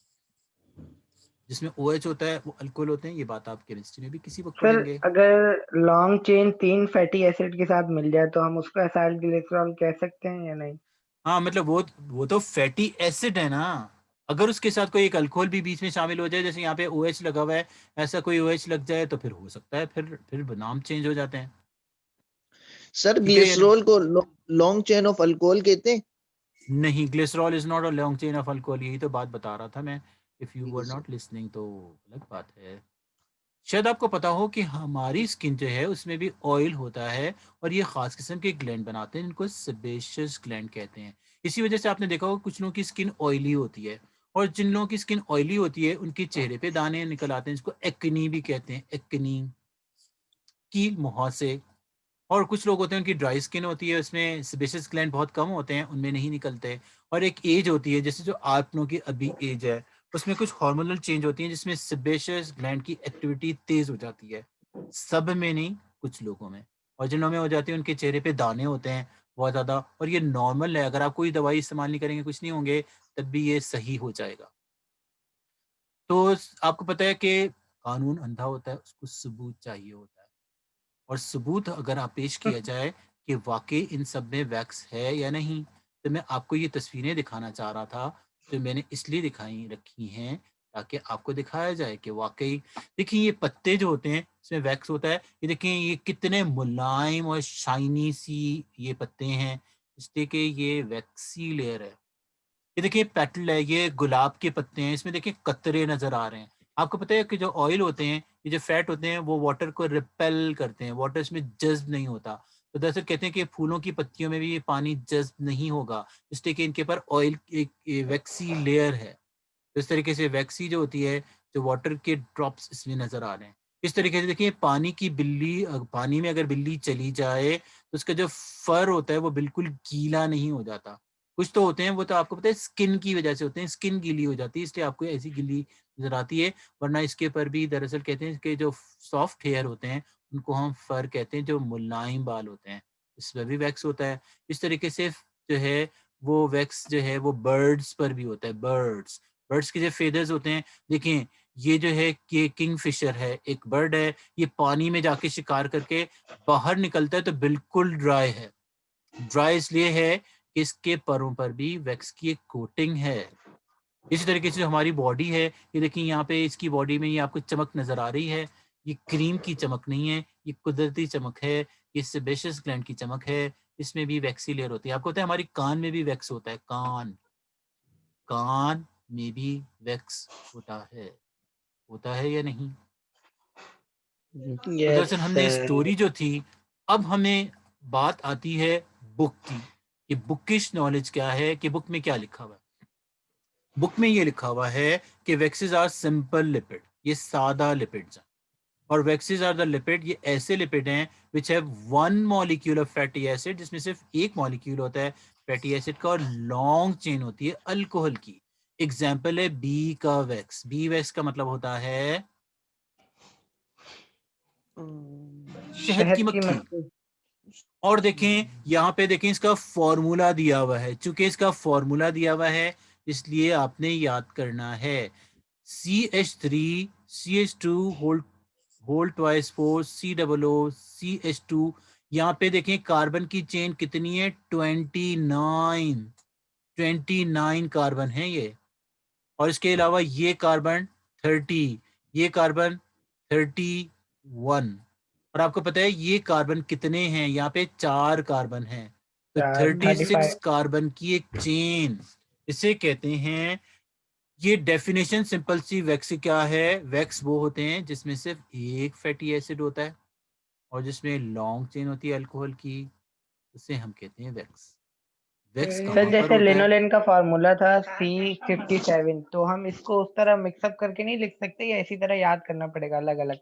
जिसमें OH होता है वो अल्कोहल होते हैं। ये बात आप केमिस्ट्री में भी किसी वक्त सर पढ़ेंगे। अगर लॉन्ग चेन 3 फैटी एसिड के साथ मिल जाए तो हम उसको एसाइल ग्लिसरॉल कह सकते हैं या नहीं? हाँ मतलब वो तो फैटी एसिड है ना। अगर उसके साथ कोई एक अल्कोहल भी बीच में शामिल हो जाए, जैसे यहाँ पे OH लगा हुआ है, ऐसा कोई OH लग जाए तो फिर हो सकता है, फिर नाम चेंज हो जाते हैं। सर ठीक है या नहीं? ग्लिसरॉल को लॉन्ग चेन ऑफ अल्कोहल कहते हैं? नहीं, glycerol is not a long chain of alcohol, यही तो बात बता रहा था मैं। इफ यू ठीक वर है सर। नॉट लिसनिंग तो अलग बात है। शायद आपको पता हो कि हमारी स्किन जो है उसमें भी ऑयल होता है, और ये खास किस्म के ग्लैंड बनाते हैं जिनको सेबेशियस ग्लैंड कहते हैं। इसी वजह से आपने देखा होगा कुछ लोगों की स्किन ऑयली होती है, और जिन लोगों की स्किन ऑयली होती है उनके चेहरे पे दाने निकल आते हैं, जिसको एक्नी भी कहते हैं, एक्नी, कील मुहासे। और कुछ लोग होते हैं उनकी ड्राई स्किन होती है, उसमें सेबेशियस ग्लैंड बहुत कम होते हैं, उनमें नहीं निकलते। और एक एज होती है, जैसे जो आप लोगों की अभी एज है, उसमें कुछ हार्मोनल चेंज होती हैं जिसमें सेबेशियस ग्लैंड की एक्टिविटी तेज हो जाती है। सब में नहीं, कुछ लोगों में। और जिन लोगों में हो जाती है उनके चेहरे पे दाने होते हैं बहुत ज़्यादा, और ये नॉर्मल है। अगर आप कोई दवाई इस्तेमाल नहीं करेंगे, कुछ नहीं होंगे, तब भी ये सही हो जाएगा। तो आपको पता है कि कानून अंधा होता है, उसको सबूत चाहिए होता है। और सबूत अगर आप पेश किया जाए कि वाकई इन सब में वैक्स है या नहीं, तो मैं आपको ये तस्वीरें दिखाना चाह रहा था, जो मैंने इसलिए दिखाई रखी हैं ताकि आपको दिखाया जाए कि वाकई। देखिए ये पत्ते जो होते हैं इसमें वैक्स होता है। ये देखिए ये कितने मुलायम और शाइनी सी ये पत्ते हैं, इसलिए कि ये वैक्सी लेयर है। ये देखिए पेटल है, ये गुलाब के पत्ते हैं, इसमें देखिए कतरे नजर आ रहे हैं। आपको पता है कि जो ऑयल होते हैं, ये जो फैट होते हैं, वो वाटर को रिपेल करते हैं, वाटर इसमें जज्ब नहीं होता। तो दरअसल कहते हैं कि फूलों की पत्तियों में भी ये पानी जज्ब नहीं होगा, इसलिए कि इनके ऊपर ऑयल एक वैक्सी लेयर है। तो इस तरीके से वैक्सी जो होती है, जो वाटर के ड्रॉप्स इसमें नजर आ रहे हैं। इस तरीके से देखिए पानी की बिल्ली, पानी में अगर बिल्ली चली जाए तो उसका जो फर होता है वो बिल्कुल गीला नहीं हो जाता। कुछ तो होते हैं वो तो आपको पता है स्किन की वजह से होते हैं, स्किन गीली हो जाती है इसलिए आपको ऐसी गीली नजर आती है। वरना इसके पर भी दरअसल कहते हैं कि जो सॉफ्ट हेयर होते हैं उनको हम फर कहते हैं, जो मुलायम बाल होते हैं, इसमें भी वैक्स होता है। इस तरीके से जो है वो वैक्स जो है वो बर्ड्स पर भी होता है। बर्ड्स बर्ड्स के जो फेदर्स होते हैं, देखें ये जो है कि किंग फिशर है, एक बर्ड है, ये पानी में जाके शिकार करके बाहर निकलता है तो बिल्कुल ड्राई है। ड्राई इसलिए है कि इसके परों पर भी वैक्स की एक कोटिंग है। इसी तरीके से जो हमारी बॉडी है, ये देखिए यहाँ पे इसकी बॉडी में ये आपको चमक नजर आ रही है, ये क्रीम की चमक नहीं है, ये कुदरती चमक है, ये सेबेशियस ग्लैंड की चमक है। इसमें भी वैक्सी लेयर होती है। आपको पता है हमारी कान में भी वैक्स होता है, कान कान में भी वैक्स होता है या नहीं? तो यस दरअसल हमने सर। स्टोरी जो थी, अब हमें बात आती है बुक की, कि बुकिश नॉलेज क्या है, कि बुक में क्या लिखा हुआ है। बुक में ये लिखा हुआ है कि वैक्सीज आर सिंपल लिपिड, ये सादा लिपिड्स हैं। और वैक्सीज आर द लिपिड, ये ऐसे लिपिड हैं which have one molecule of fatty acid, जिसमें सिर्फ एक मॉलिक्यूल होता है फैटी एसिड का, और लॉन्ग चेन होती है अल्कोहल की। एग्जाम्पल है बी का वैक्स। बी वैक्स का मतलब होता है शहद की शहद की मक्खी। मक्खी। और देखें यहाँ पे देखें इसका फॉर्मूला दिया हुआ है, चूंकि इसका फॉर्मूला दिया हुआ है इसलिए आपने याद करना है। CH3 CH2 whole twice 4 COO CH2। यहाँ पे देखें कार्बन की चेन कितनी है, 29 कार्बन है ये। और इसके अलावा ये कार्बन 30, ये कार्बन 31। और आपको पता है ये कार्बन कितने हैं, यहाँ पे 4 कार्बन हैं। तो 36 35। कार्बन की एक चेन, इसे कहते हैं। ये डेफिनेशन सिंपल सी वैक्स क्या है, वैक्स वो होते हैं जिसमें सिर्फ एक फैटी एसिड होता है और जिसमें लॉन्ग चेन होती है अल्कोहल की, उसे हम कहते हैं वैक्स। वैक्स सर कहाँ पर जैसे होता है? लिनोलेन का फॉर्मूला था C57, तो हम इसको उस तरह मिक्सअप करके नहीं लिख सकते या इसी तरह याद करना पड़ेगा अलग अलग?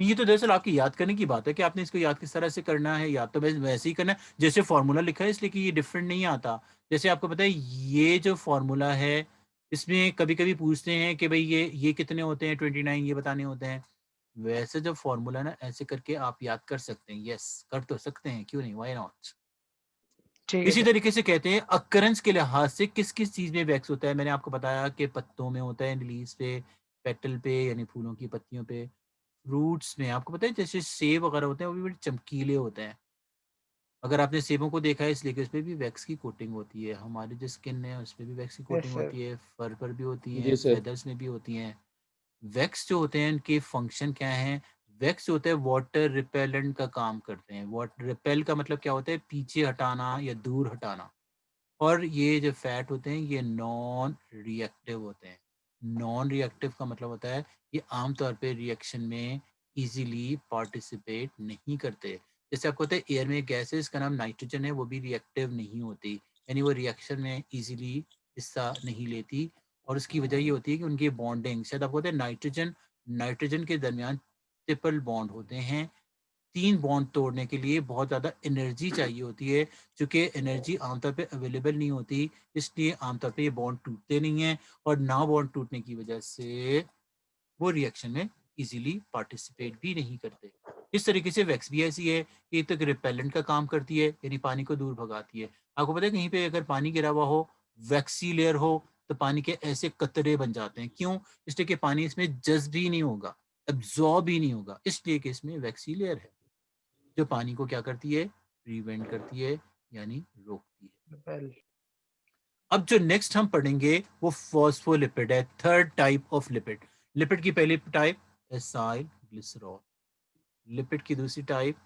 ये तो दरअसल आपकी याद करने की बात है कि आपने इसको याद किस तरह से करना है। याद तो वैसे ही करना है जैसे फॉर्मूला लिखा है, इसलिए कि ये डिफरेंट नहीं आता। जैसे आपको पता है ये जो फॉर्मूला है, इसमें कभी कभी पूछते हैं कि भाई ये कितने होते हैं, 29 ये बताने होते हैं। वैसे जो फॉर्मूला ना ऐसे करके आप याद कर सकते हैं, यस कर तो सकते हैं, क्यों नहीं, व्हाई नॉट। ठीक है इसी सर। तरीके से कहते हैं अक्रेंस के लिहाज से किस किस चीज में वैक्स होता है। मैंने आपको बताया कि पत्तों में होता है, लीव्स पे, पेटल पे यानी फूलों की पत्तियों पे, फ्रूट्स में। आपको पता है जैसे सेब वगैरह होते हैं वो भी बड़े चमकीले होते हैं। अगर आपने सेबों को देखा है इसलिए कि उसमें भी वैक्स की कोटिंग होती है। हमारी जो स्किन है उसमें भी वैक्स की यस कोटिंग सर। होती है, फर पर भी होती है, जी सर। फेदर्स में भी होती हैं। वैक्स जो होते हैं उनके फंक्शन क्या है? वैक्स होता है वाटर रिपेलेंट का काम करते हैं। वाटर रिपेल का मतलब क्या होता है, पीछे हटाना या दूर हटाना। और ये जो फैट होते हैं ये नॉन रिएक्टिव होते हैं। नॉन रिएक्टिव का मतलब होता है ये आमतौर पे रिएक्शन में इजीली पार्टिसिपेट नहीं करते। जैसे आपको पता है एयर में गैसेस का नाम नाइट्रोजन है, वो भी रिएक्टिव नहीं होती, यानी वो रिएक्शन में इजीली हिस्सा नहीं लेती। और उसकी वजह ये होती है कि उनकी बॉन्डिंग, शायद आपको पता है नाइट्रोजन नाइट्रोजन के दरमियान ट्रिपल बॉन्ड होते हैं। 3 बॉन्ड तोड़ने के लिए बहुत ज़्यादा एनर्जी चाहिए होती है, चूँकि एनर्जी आमतौर पे अवेलेबल नहीं होती, इसलिए आमतौर पे ये बॉन्ड टूटते नहीं हैं। और ना बॉन्ड टूटने की वजह से वो रिएक्शन में इजीली पार्टिसिपेट भी नहीं करते। इस तरीके से वैक्स भी ऐसी है कि ये तो एक रिपेलेंट का काम करती है, यानी पानी को दूर भगाती है। आपको पता है कहीं पे अगर पानी गिरा हुआ हो, वैक्सी लेयर हो, तो पानी के ऐसे कतरे बन जाते हैं। क्यों? इसलिए कि पानी इसमें जज़्ब ही नहीं होगा, एब्ज़ॉर्ब ही नहीं होगा, इसलिए कि इसमें वैक्सी लेयर है, जो पानी को क्या करती है, प्रिवेंट करती है, यानी रोकती है। वेल अब जो नेक्स्ट हम पढ़ेंगे वो फॉस्फोलिपिड है, third type of lipid. Lipid की पहली टाइप एसाइल ग्लिसरॉल, लिपिड की दूसरी टाइप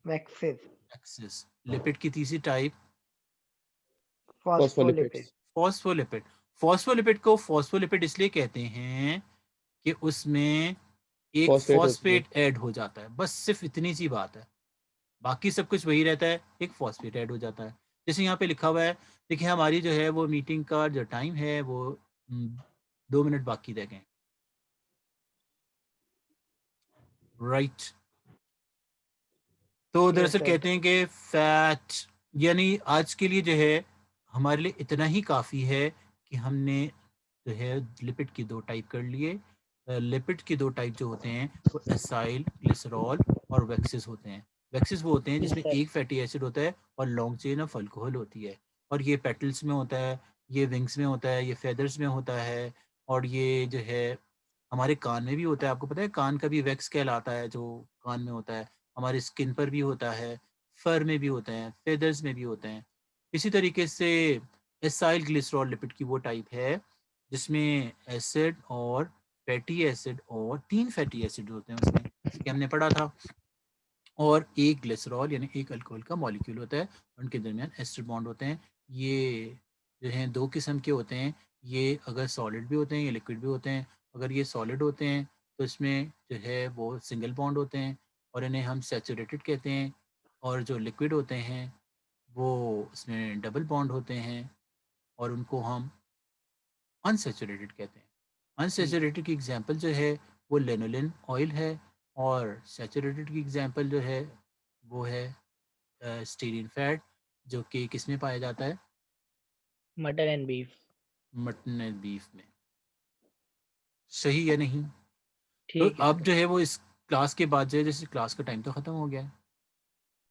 वैक्सेस एक्सिस, लिपिड की तीसरी type phospholipid Phospholipids. Phospholipid. Phospholipid को फॉस्फोलिपिड इसलिए कहते हैं कि उसमें एक Phosphate होती है. फॉस्फेट ऐड हो जाता है, बस सिर्फ इतनी सी बात है, बाकी सब कुछ वही रहता है, एक फॉस्फेट ऐड हो जाता है। जैसे यहाँ पे लिखा हुआ है, देखिए हमारी जो है वो मीटिंग का जो टाइम है वो 2 मिनट बाकी रह गए, राइट। तो यस दरअसल सर कहते हैं कि फैट, यानी आज के लिए जो है हमारे लिए इतना ही काफ़ी है कि हमने जो है लिपिड की 2 टाइप कर लिए। लिपिड की 2 टाइप जो होते हैं वो एसाइल ग्लिसरॉल और वैक्सेस होते हैं। वैक्सेस वो होते हैं यस जिसमें सर एक फैटी एसिड होता है और लॉन्ग चेन ऑफ अल्कोहल होती है। और ये पेटल्स में होता है, ये विंग्स में होता है, ये फेदर्स में होता है, और ये जो है हमारे कान में भी होता है। आपको पता है कान का भी वैक्स कहलाता है, जो कान में होता है। हमारे स्किन पर भी होता है, फर में भी होते हैं, फेदर्स में भी होते हैं। इसी तरीके से एसाइल ग्लिसरॉल लिपिड की वो टाइप है जिसमें एसिड और फैटी एसिड, और 3 फैटी एसिड होते हैं उसमें, जैसे कि हमने पढ़ा था। और एक ग्लिसरॉल यानी एक अल्कोहल का मॉलिक्यूल होता है, उनके दरमियान एस्टर बॉन्ड होते हैं। ये जो हैं 2 किस्म के होते हैं, ये अगर सॉलिड भी होते हैं या लिक्विड भी होते हैं। अगर ये सॉलिड होते हैं तो इसमें जो है वो सिंगल बॉन्ड होते हैं और इन्हें हम सैचुरेटेड कहते हैं। और जो लिक्विड होते हैं वो उसमें डबल बॉन्ड होते हैं और उनको हम अनसैचुरेटेड कहते हैं। अनसैचुरेटेड की एग्जांपल जो है वो लेनोलिन ऑयल है, और सैचुरेटेड की एग्जांपल जो है वो है स्टीरिन फैट, जो कि किस में पाया जाता है, mutton and beef mutton and beef में। सही या नहीं? तो ठीक है अब सर जो है वो इस क्लास के बाद जो है, जैसे क्लास का टाइम तो ख़त्म हो गया है,